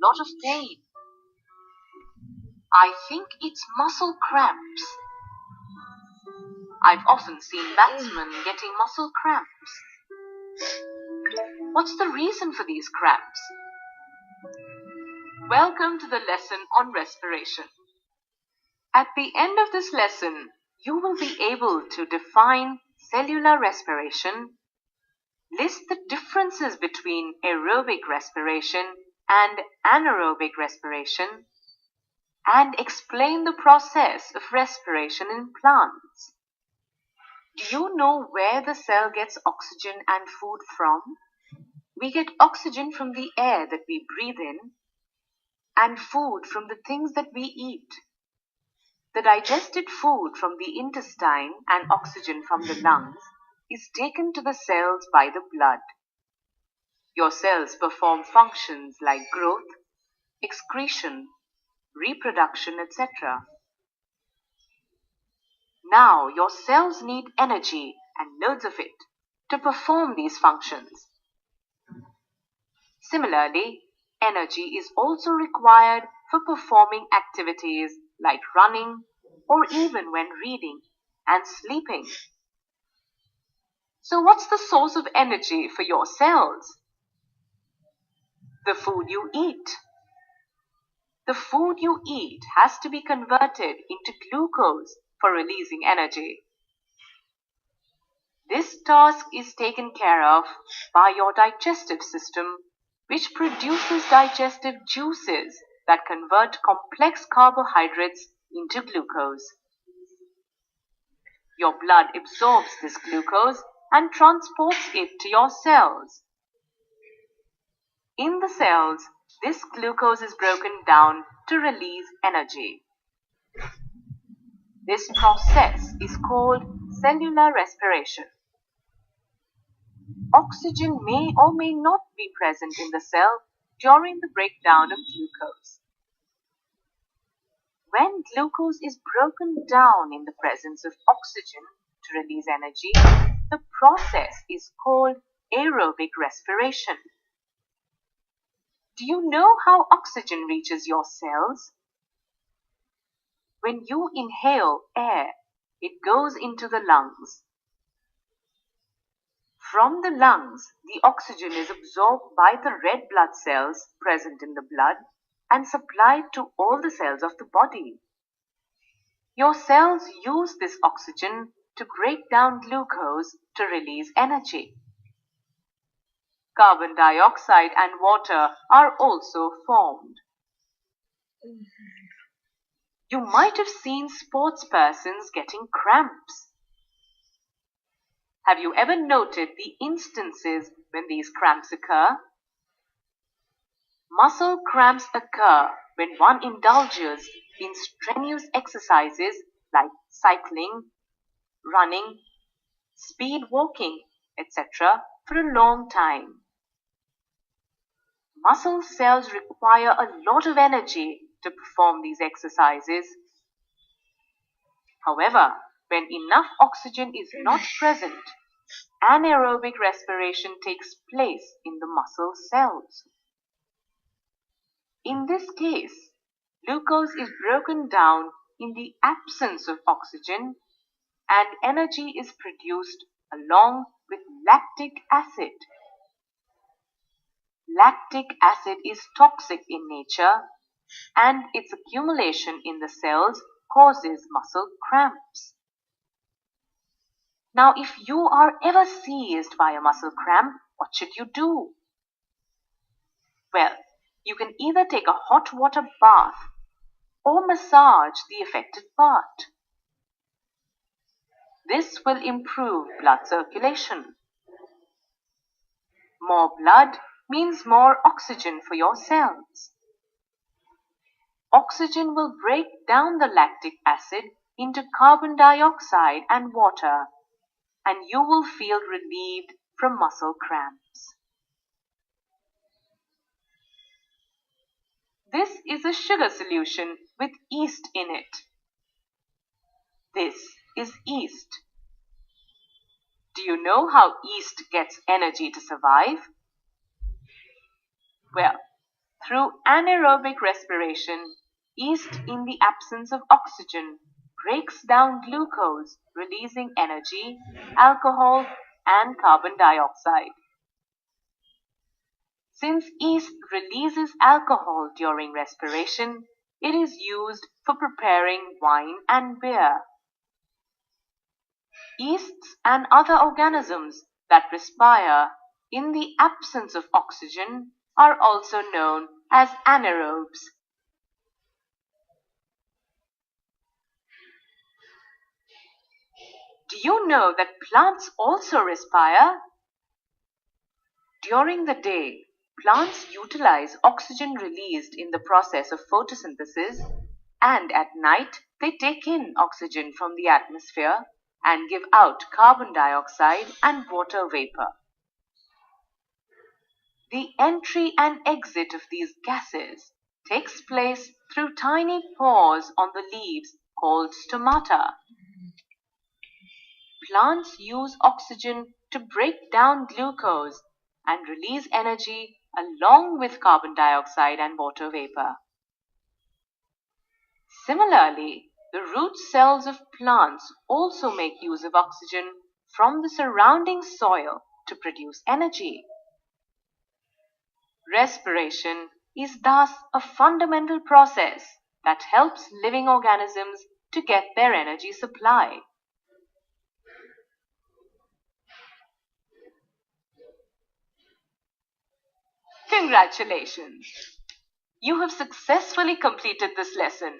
lot of pain. I think it's muscle cramps. I've often seen batsmen getting muscle cramps. What's the reason for these cramps? Welcome to the lesson on respiration. At the end of this lesson, you will be able to define cellular respiration, list the differences between aerobic respiration and anaerobic respiration, and explain the process of respiration in plants. Do you know where the cell gets oxygen and food from? We get oxygen from the air that we breathe in and food from the things that we eat. The digested food from the intestine and oxygen from the lungs is taken to the cells by the blood. Your cells perform functions like growth, excretion, reproduction, etc. Now your cells need energy and loads of it to perform these functions. Similarly, energy is also required for performing activities like running or even when reading and sleeping. So what's the source of energy for your cells? The food you eat. The food you eat has to be converted into glucose for releasing energy. This task is taken care of by your digestive system, which produces digestive juices that convert complex carbohydrates into glucose. Your blood absorbs this glucose and transports it to your cells. In the cells, this glucose is broken down to release energy. This process is called cellular respiration. Oxygen may or may not be present in the cell during the breakdown of glucose. When glucose is broken down in the presence of oxygen to release energy, the process is called aerobic respiration. Do you know how oxygen reaches your cells? When you inhale air, it goes into the lungs. From the lungs, the oxygen is absorbed by the red blood cells present in the blood and supplied to all the cells of the body. Your cells use this oxygen to break down glucose to release energy. Carbon dioxide and water are also formed. You might have seen sportspersons getting cramps. Have you ever noted the instances when these cramps occur? Muscle cramps occur when one indulges in strenuous exercises like cycling, running, speed walking, etc. for a long time. Muscle cells require a lot of energy to perform these exercises. However, when enough oxygen is not present, anaerobic respiration takes place in the muscle cells. In this case, glucose is broken down in the absence of oxygen and energy is produced along with lactic acid. Lactic acid is toxic in nature and its accumulation in the cells causes muscle cramps. Now, if you are ever seized by a muscle cramp, what should you do? Well, you can either take a hot water bath or massage the affected part. This will improve blood circulation. More blood means more oxygen for your cells. Oxygen will break down the lactic acid into carbon dioxide and water, and you will feel relieved from muscle cramps. This is a sugar solution with yeast in it. This is yeast. Do you know how yeast gets energy to survive? Well, Through anaerobic respiration, yeast in the absence of oxygen breaks down glucose, releasing energy, alcohol, and carbon dioxide. Since yeast releases alcohol during respiration, it is used for preparing wine and beer. Yeasts and other organisms that respire in the absence of oxygen are also known as anaerobes. Do you know that plants also respire? During the day, plants utilize oxygen released in the process of photosynthesis, and at night they take in oxygen from the atmosphere and give out carbon dioxide and water vapor. The entry and exit of these gases takes place through tiny pores on the leaves called stomata. Plants use oxygen to break down glucose and release energy along with carbon dioxide and water vapor. Similarly, the root cells of plants also make use of oxygen from the surrounding soil to produce energy. Respiration is thus a fundamental process that helps living organisms to get their energy supply. Congratulations! You have successfully completed this lesson.